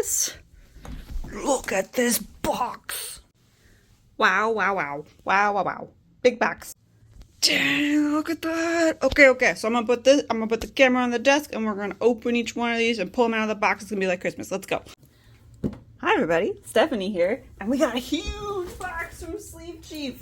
this. Look at this box. Wow, wow, wow. Wow, wow, wow. Big box. Dang, look at that. Okay. So I'm gonna put the camera on the desk and we're gonna open each one of these and pull them out of the box. It's gonna be like Christmas. Let's go. Hi everybody, Stephanie here, and we got a huge box from SleeveChief.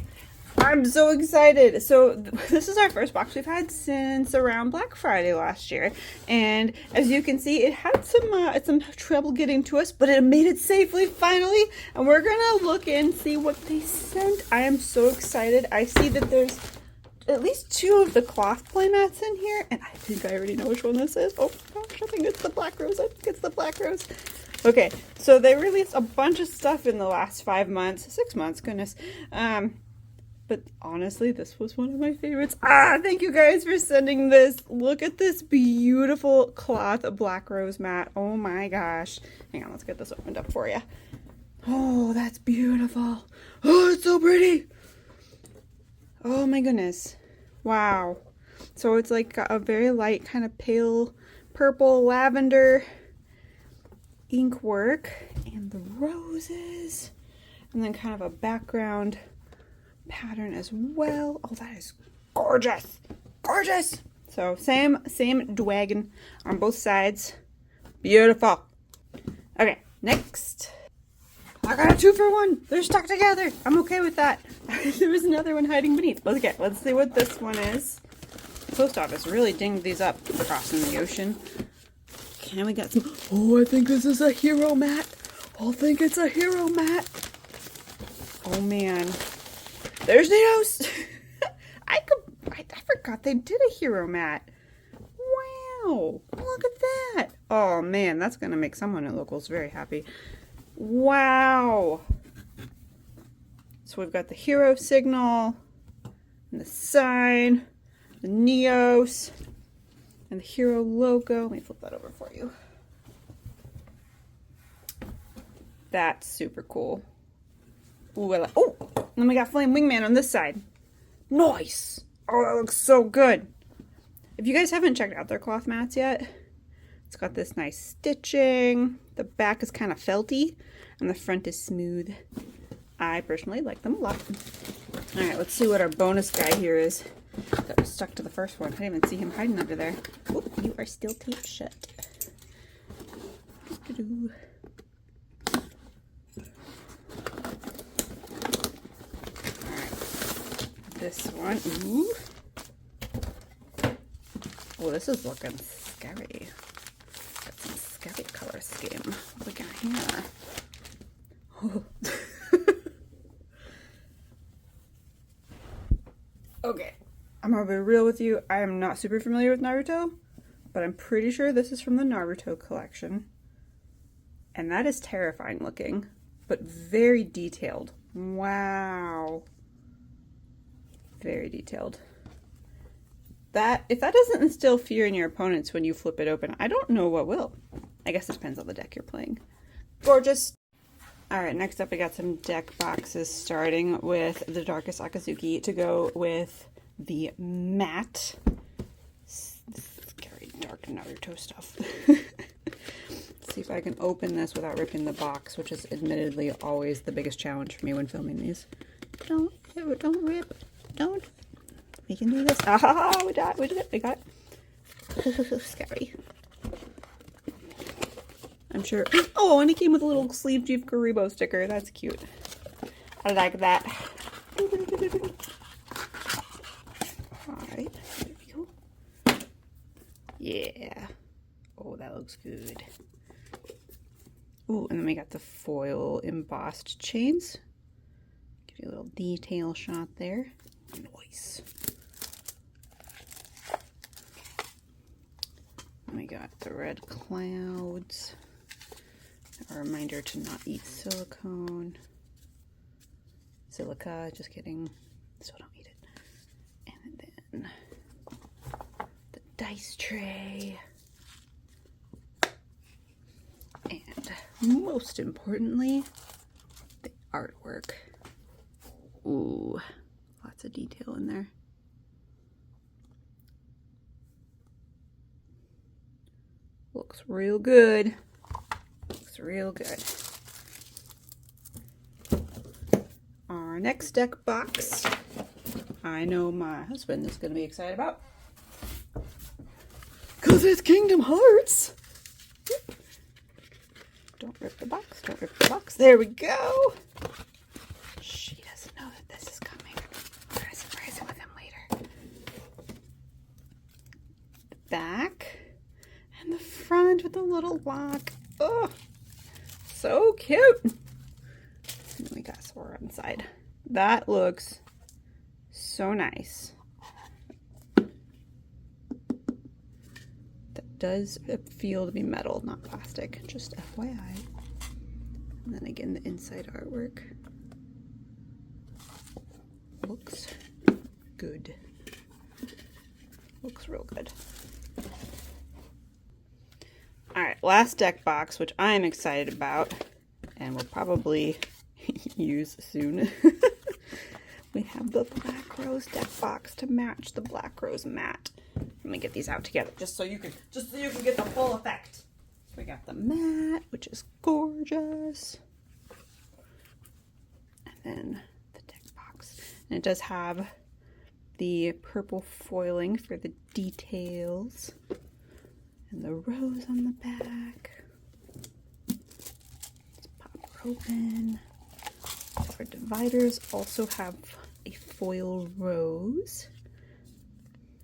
I'm so excited. So this is our first box we've had since around Black Friday last year, and as you can see, it had some trouble getting to us, but it made it safely finally. And we're gonna look and see what they sent. I am so excited. I see that there's at least 2 of the cloth playmats in here, and I think I already know which one this is. Oh gosh, I think it's the black rose. Okay, so they released a bunch of stuff in the last 6 months, goodness. But honestly, this was one of my favorites. Thank you guys for sending this. Look at this beautiful cloth black rose mat. Oh my gosh. Hang on, let's get this opened up for you. Oh, that's beautiful. Oh, it's so pretty. Oh my goodness. Wow. So it's like a very light kind of pale purple lavender ink work and the roses and then kind of a background pattern as well. Oh, that is gorgeous. Gorgeous. So same dwagon on both sides. Beautiful. Okay, next. I got a 2-for-1. They're stuck together. I'm okay with that. There was another one hiding beneath. Let's see what this one is. Post office really dinged these up crossing the ocean. Okay, we got some. Oh, I think this is a hero mat. I think it's a hero mat. Oh man. There's Neos. I forgot they did a hero mat. Wow. Look at that. Oh man, that's gonna make someone at locals very happy. Wow. So we've got the hero signal and the sign, the Neos, and the hero logo. Let me flip that over for you. That's super cool. Ooh, oh, then we got Flame Wingman on this side. Nice. Oh, that looks so good. If you guys haven't checked out their cloth mats yet, it's got this nice stitching. The back is kind of felty, and the front is smooth. I personally like them a lot. All right, let's see what our bonus guy here is. That was stuck to the first one. I didn't even see him hiding under there. Oh, you are still taped shut. Doo-doo-doo. This one, ooh. Oh, this is looking scary. Got some scary color scheme. What we got here? Oh. Okay, I'm gonna be real with you. I am not super familiar with Naruto, but I'm pretty sure this is from the Naruto collection. And that is terrifying looking, but very detailed. Wow. Very detailed. If that doesn't instill fear in your opponents when you flip it open, I don't know what will. I guess it depends on the deck you're playing. Gorgeous. Alright, next up we got some deck boxes, starting with the Darkest Akazuki to go with the matte. Scary dark Naruto stuff. See if I can open this without ripping the box, which is admittedly always the biggest challenge for me when filming these. Don't rip. Don't. We can do this. Ah, we got it. We got it. Scary. I'm sure. Oh, and it came with a little SleeveChief Karibo sticker. That's cute. I like that. Alright. There we go. Yeah. Oh, that looks good. Ooh, and then we got the foil embossed chains. Give you a little detail shot there. Nice. And we got the red clouds. A reminder to not eat silicone. Silica, just kidding. So don't eat it. And then the dice tray. And most importantly, the artwork. Ooh, lots of detail in there. Looks real good. Looks real good. Our next deck box, I know my husband is going to be excited about. Because it's Kingdom Hearts! Don't rip the box, don't rip the box. There we go! She doesn't know that this is coming. I'm going to surprise him with him later. The back and the front with the little lock. Oh, so cute! And then we got Sora inside. That looks so nice. That does feel to be metal, not plastic, just FYI. And then again, the inside artwork looks good. Looks real good. Alright, last deck box, which I am excited about, and will probably use soon. We have the Black Rose deck box to match the Black Rose mat. Let me get these out together, just so you can get the full effect. We got the mat, which is gorgeous, and then the deck box, and it does have the purple foiling for the details, and the rose on the back. Let's pop her open. Our dividers also have a foil rose.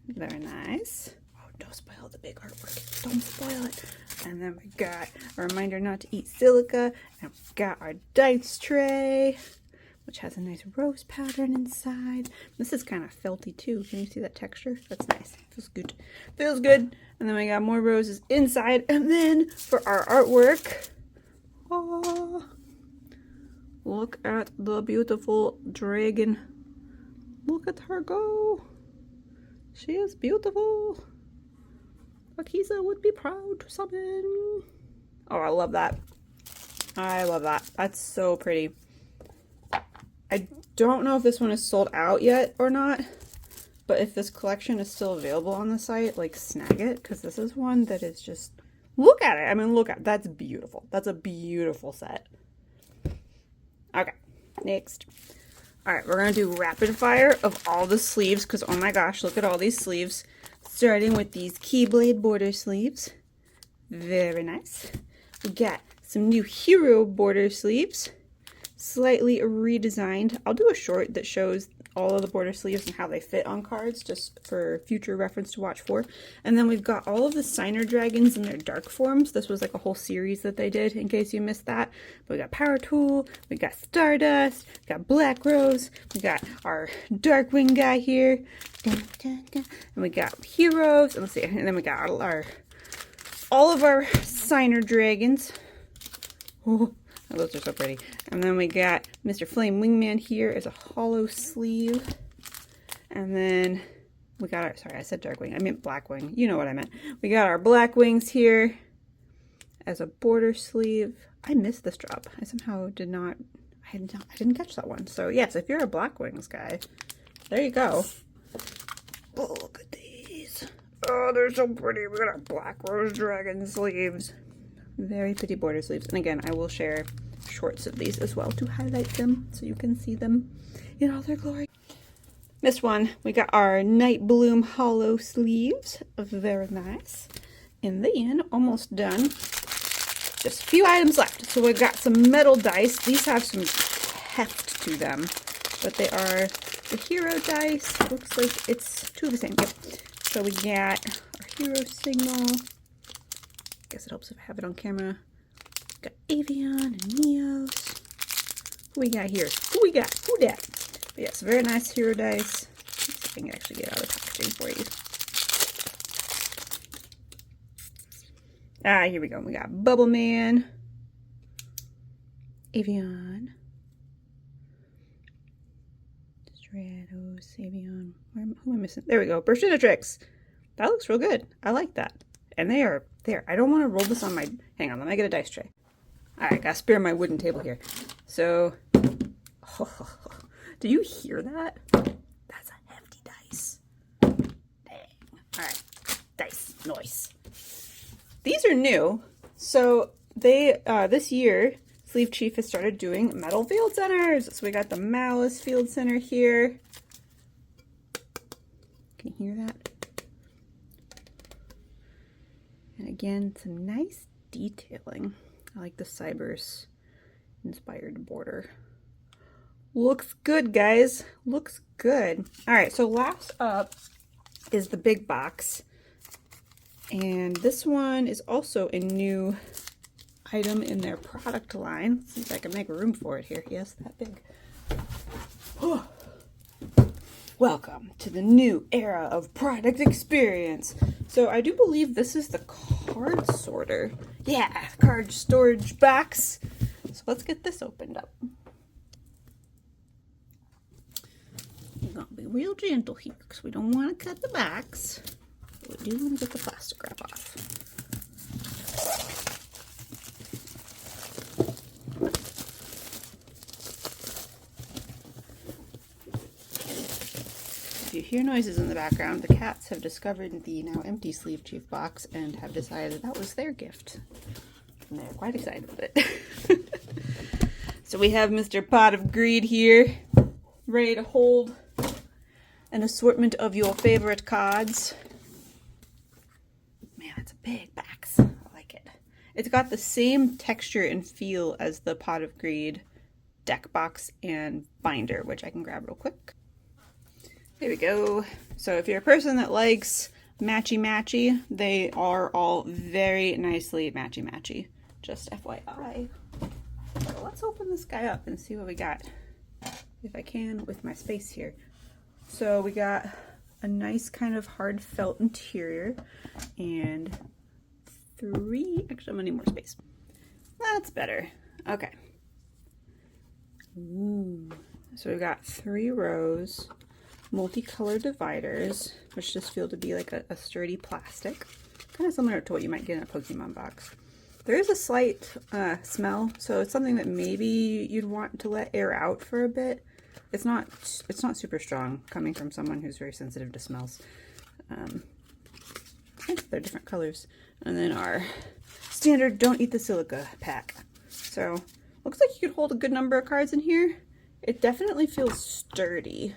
Very nice. Oh, don't spoil the big artwork. Don't spoil it. And then we got a reminder not to eat silica. And we got our dice tray, which has a nice rose pattern inside. This is kind of felty too. Can you see that texture? That's nice. Feels good. Feels good. And then we got more roses inside. And then for our artwork, oh, look at the beautiful dragon. Look at her go. She is beautiful. Akiza would be proud to summon. Oh, I love that. I love that. That's so pretty. I don't know if this one is sold out yet or not, but if this collection is still available on the site, like, snag it, because this is one that is just, look at it. I mean, look at it. That's beautiful. That's a beautiful set. Okay, next. All right, we're gonna do rapid fire of all the sleeves, because oh my gosh, look at all these sleeves. Starting with these Keyblade border sleeves. Very nice. We got some new hero border sleeves, slightly redesigned. I'll do a short that shows all of the border sleeves and how they fit on cards, just for future reference to watch for. And then we've got all of the signer dragons in their dark forms. This was like a whole series that they did, in case you missed that. But we got Power Tool, we got Stardust, we got Black Rose, we got our Darkwing guy here, and we got heroes. And let's see, and then we got all of our signer dragons. Oh, those are so pretty. And then we got Mr. Flame Wingman here as a hollow sleeve. And then we got our, sorry, I said Darkwing. I meant Blackwing. You know what I meant. We got our Black Wings here as a border sleeve. I missed this drop. I somehow did not, I didn't catch that one. So yes, if you're a Black Wings guy, there you go. Oh, look at these. Oh, they're so pretty. We got our Black Rose Dragon sleeves. Very pretty border sleeves. And again, I will share shorts of these as well to highlight them so you can see them in all their glory. This one, we got our Night Bloom hollow sleeves. Very nice. And then, almost done. Just a few items left. So we've got some metal dice. These have some heft to them, but they are the hero dice. Looks like it's two of the same. Yep. So we got our hero signal. Guess it helps if I have it on camera. Got Avian and Neos. Who we got here? Who we got? Who dat? But yes, very nice hero dice. Let's see if I can actually get out of the packaging for you. Ah, here we go. We got Bubble Man, Avian, Stratos, Avian. Who am I missing? There we go. Burstinatrix. That looks real good. I like that. And they are there. I don't want to roll this on my... Hang on, let me get a dice tray. Alright, gotta spare my wooden table here. So... Oh, do you hear that? That's a hefty dice. Dang. Alright, dice. Nice. These are new. So this year, SleeveChief has started doing metal field centers. So we got the Maliss field center here. Can you hear that? And again, some nice detailing. I like the Cybers inspired border. Looks good, guys. Looks good. All right, so last up is the big box. And this one is also a new item in their product line. Let's see if I can make room for it here. Yes, that big. Oh. Welcome to the new era of product experience. So I do believe this is the card sorter. Yeah, card storage box. So let's get this opened up. We're gonna be real gentle here because we don't want to cut the box. But we do want to get the plastic wrap off. If you hear noises in the background, the cats have discovered the now empty SleeveChief box and have decided that was their gift. And they're quite excited with it. So we have Mr. Pot of Greed here, ready to hold an assortment of your favorite cards. Man, it's a big box. I like it. It's got the same texture and feel as the Pot of Greed Deckbox and binder, which I can grab real quick. There we go. So if you're a person that likes matchy-matchy, they are all very nicely matchy-matchy. Just FYI. So let's open this guy up and see what we got, if I can, with my space here. So we got a nice kind of hard felt interior and actually I'm gonna need more space. That's better. Okay. Ooh. So we've got 3 rows. Multicolor dividers, which just feel to be like a sturdy plastic. Kind of similar to what you might get in a Pokemon box. There is a slight smell, so it's something that maybe you'd want to let air out for a bit. It's not super strong, coming from someone who's very sensitive to smells. They're different colors. And then our standard Don't Eat the Silica pack. So, looks like you could hold a good number of cards in here. It definitely feels sturdy,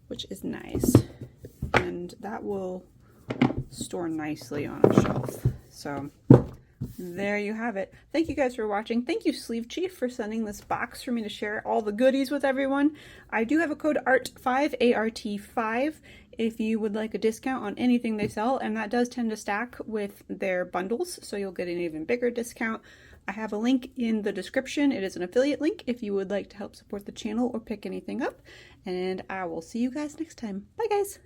which is nice, and that will store nicely on a shelf. So there you have it. Thank you guys for watching. Thank you, SleeveChief, for sending this box for me to share all the goodies with everyone. I do have a code ART5, ART5, if you would like a discount on anything they sell, and that does tend to stack with their bundles, so you'll get an even bigger discount. I have a link in the description. It is an affiliate link if you would like to help support the channel or pick anything up. And I will see you guys next time. Bye, guys.